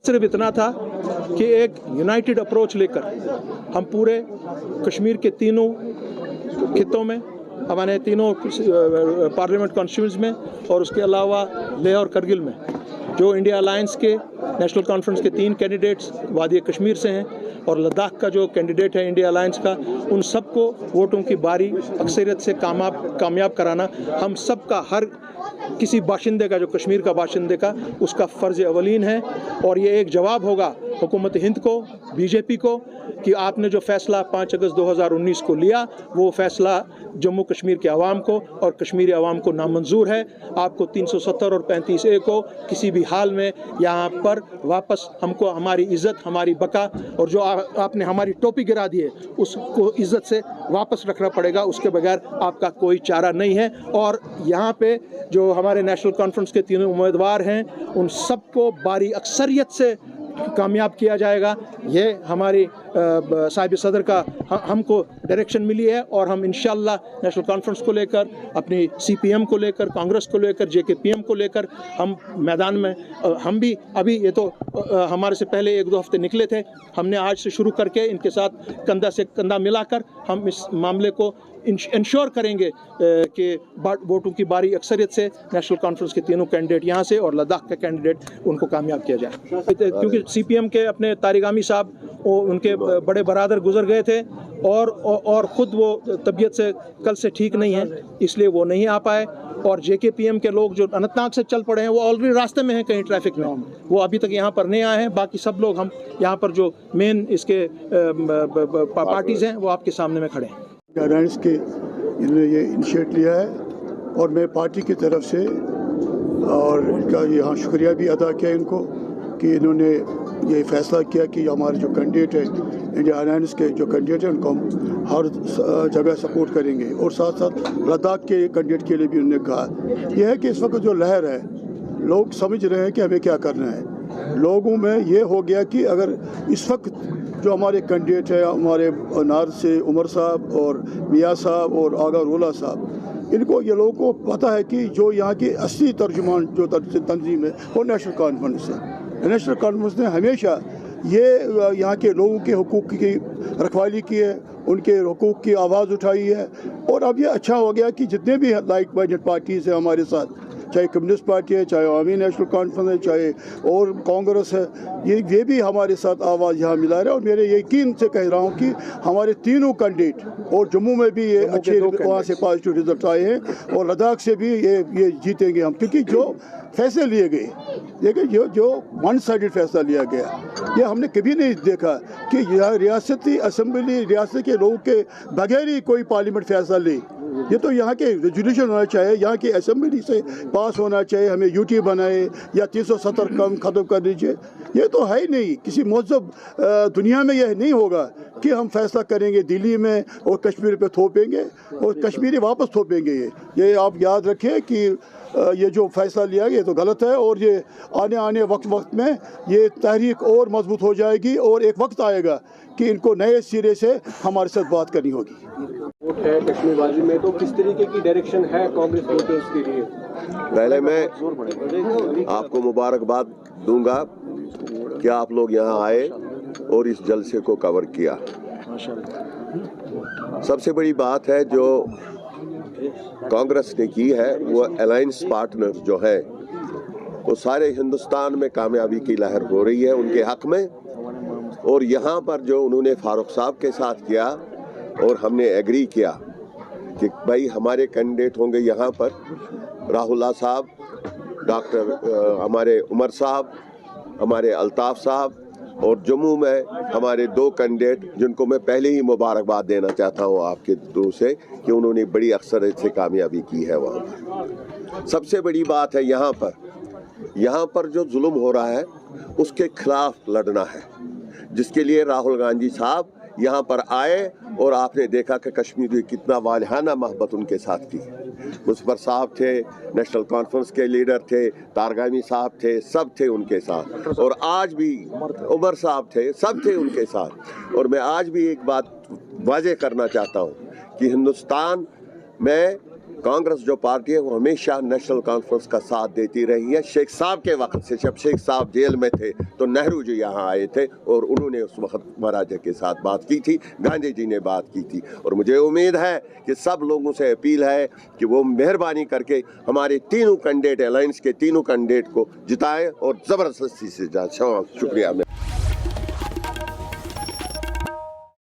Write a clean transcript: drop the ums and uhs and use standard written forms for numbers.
सिर्फ इतना था कि एक यूनाइटेड अप्रोच लेकर हम पूरे कश्मीर के तीनों खित्तों में, हमारे तीनों पार्लियामेंट कॉन्स्टिट्यूंसीज में और उसके अलावा लेह और करगिल में जो इंडिया अलायंस के नेशनल कॉन्फ्रेंस के 3 कैंडिडेट्स वादी कश्मीर से हैं और लद्दाख का जो कैंडिडेट है इंडिया अलायंस का, उन सबको वोटों की भारी अक्सरियत से कामयाब कराना हम सबका, हर किसी बाशिंदे का, जो कश्मीर का बाशिंदे का, उसका फ़र्ज़ अवलीन है। और ये एक जवाब होगा हुकूमत हिंद को, बीजेपी को, कि आपने जो फ़ैसला 5 अगस्त 2019 को लिया वो फ़ैसला जम्मू कश्मीर के अवाम को और कश्मीरी अवाम को नामंजूर है। आपको 370 और 35A को किसी भी हाल में यहाँ पर वापस, हमको हमारी इज़्ज़त, हमारी बका और जो आपने हमारी टोपी गिरा दी है उसको इज़्ज़त से वापस रखना पड़ेगा, उसके बगैर आपका कोई चारा नहीं है। और यहाँ पे जो हमारे नेशनल कॉन्फ्रेंस के 3 उम्मीदवार हैं उन सबको भारी अक्सरियत से कामयाब किया जाएगा। ये हमारी साहिब सदर का हमको डायरेक्शन मिली है और हम इंशाअल्लाह नेशनल कॉन्फ्रेंस को लेकर, अपनी CPM को लेकर, कांग्रेस को लेकर, JKPM को लेकर हम मैदान में, हम भी अभी, ये तो हमारे से पहले 1-2 हफ्ते निकले थे, हमने आज से शुरू करके इनके साथ कंधा से कंधा मिलाकर हम इस मामले को इंश्योर करेंगे कि वोटों की भारी अक्सरियत से नेशनल कॉन्फ्रेंस के 3 कैंडिडेट यहाँ से और लद्दाख का कैंडिडेट उनको कामयाब किया जाए। क्योंकि CPM के अपने तारिगामी साहब, उनके बड़े बरादर गुजर गए थे और ख़ुद वो तबीयत से कल से ठीक नहीं है, इसलिए वो नहीं आ पाए। और JKPM के लोग जो अनंतनाग से चल पड़े हैं वो ऑलरेडी रास्ते में हैं, कहीं ट्रैफिक में, वो अभी तक यहाँ पर नहीं आए हैं। बाकी सब लोग, हम यहाँ पर जो मेन इसके पार्टीज़ हैं वो आपके सामने में खड़े हैं। अलायंस के इन्होंने ये इनिशिएट लिया है और मैं पार्टी की तरफ से और इनका यहाँ शुक्रिया भी अदा किया इनको कि इन्होंने ये फैसला किया कि हमारे जो कैंडिडेट है इंडिया अलायंस के जो कैंडिडेट हैं उनको हम हर जगह सपोर्ट करेंगे। और साथ साथ लद्दाख के कैंडिडेट के लिए भी उन्होंने कहा यह है कि इस वक्त जो लहर है, लोग समझ रहे हैं कि हमें क्या करना है। लोगों में ये हो गया कि अगर इस वक्त जो हमारे कैंडिडेट है, हमारे नार से उमर साहब और मियाँ साहब और आगा रोला साहब, इनको ये लोगों को पता है कि जो यहाँ की असली तर्जुमान जो तंजीम है वो नेशनल कॉन्फ्रेंस है। नेशनल कॉन्फ्रेंस ने हमेशा ये यहाँ के लोगों के हुकूक की रखवाली की है, उनके हुकूक की आवाज़ उठाई है। और अब ये अच्छा हो गया कि जितने भी लाइक माइंडेड पार्टीज़ हैं हमारे साथ, चाहे कम्युनिस्ट पार्टी है, चाहे अवामी नेशनल कॉन्फ्रेंस है, चाहे और कांग्रेस है, ये भी हमारे साथ आवाज़ यहाँ मिला रहे हैं। और मेरे यकीन से कह रहा हूँ कि हमारे तीनों कैंडिडेट, और जम्मू में भी ये अच्छे वहाँ से पॉजिटिव रिजल्ट आए हैं और लद्दाख से भी ये जीतेंगे हम, क्योंकि जो फैसले लिए गए, देखिए जो वन साइडेड फैसला लिया गया, ये हमने कभी नहीं देखा कि रियासती असम्बली, रियासत के लोगों के बगैर ही कोई पार्लियामेंट फैसला ले। ये तो यहाँ के रेजोल्यूशन होना चाहिए, यहाँ की असेंबली से पास होना चाहिए, हमें UT बनाए या 370 कम ख़त्म कर दीजिए। ये तो है ही नहीं, किसी मौजूद दुनिया में यह नहीं होगा कि हम फैसला करेंगे दिल्ली में और कश्मीर पे थोपेंगे और कश्मीरी वापस थोपेंगे। ये आप याद रखें कि ये जो फैसला लिया गया ये तो गलत है और ये आने वक्त में ये तहरीक और मजबूत हो जाएगी और एक वक्त आएगा कि इनको नए सिरे से हमारे साथ बात करनी होगी। वोट है कश्मीर वादी में, तो किस तरीके की डायरेक्शन है कांग्रेस वोटर्स के लिए? पहले मैं आपको मुबारकबाद दूंगा कि आप लोग यहाँ आए और इस जलसे को कवर किया। सबसे बड़ी बात है जो कांग्रेस ने की है, वो अलायंस पार्टनर जो है वो सारे हिंदुस्तान में कामयाबी की लहर हो रही है उनके हक में। और यहाँ पर जो उन्होंने फारूक साहब के साथ किया और हमने एग्री किया कि भाई हमारे कैंडिडेट होंगे यहाँ पर राहुल साहब, डॉक्टर हमारे उमर साहब, हमारे अल्ताफ़ साहब, और जम्मू में हमारे 2 कैंडिडेट जिनको मैं पहले ही मुबारकबाद देना चाहता हूँ आपके थ्रू से कि उन्होंने बड़ी अक्सरियत से कामयाबी की है वहाँ पर। सबसे बड़ी बात है यहाँ पर जो जुल्म हो रहा है उसके खिलाफ लड़ना है, जिसके लिए राहुल गांधी साहब यहाँ पर आए और आपने देखा कि कश्मीर की कितना वालिहाना मोहब्बत उनके साथ की। मुजफ्फर साहब थे, नेशनल कॉन्फ्रेंस के लीडर थे, तारगामी साहब थे, सब थे उनके साथ, और आज भी उमर साहब थे, सब थे उनके साथ। और मैं आज भी एक बात वाज़ेह करना चाहता हूँ कि हिंदुस्तान में कांग्रेस जो पार्टी है वो हमेशा नेशनल कॉन्फ्रेंस का साथ देती रही है। शेख साहब के वक्त से, जब शेख साहब जेल में थे तो नेहरू जी यहाँ आए थे और उन्होंने उस वक्त महाराजा के साथ बात की थी, गांधी जी ने बात की थी। और मुझे उम्मीद है कि सब लोगों से अपील है कि वो मेहरबानी करके हमारे तीनों कैंडिडेट, अलायंस के तीनों कैंडिडेट को जिताएं और ज़बरदस्ती से जाएं। शुक्रिया।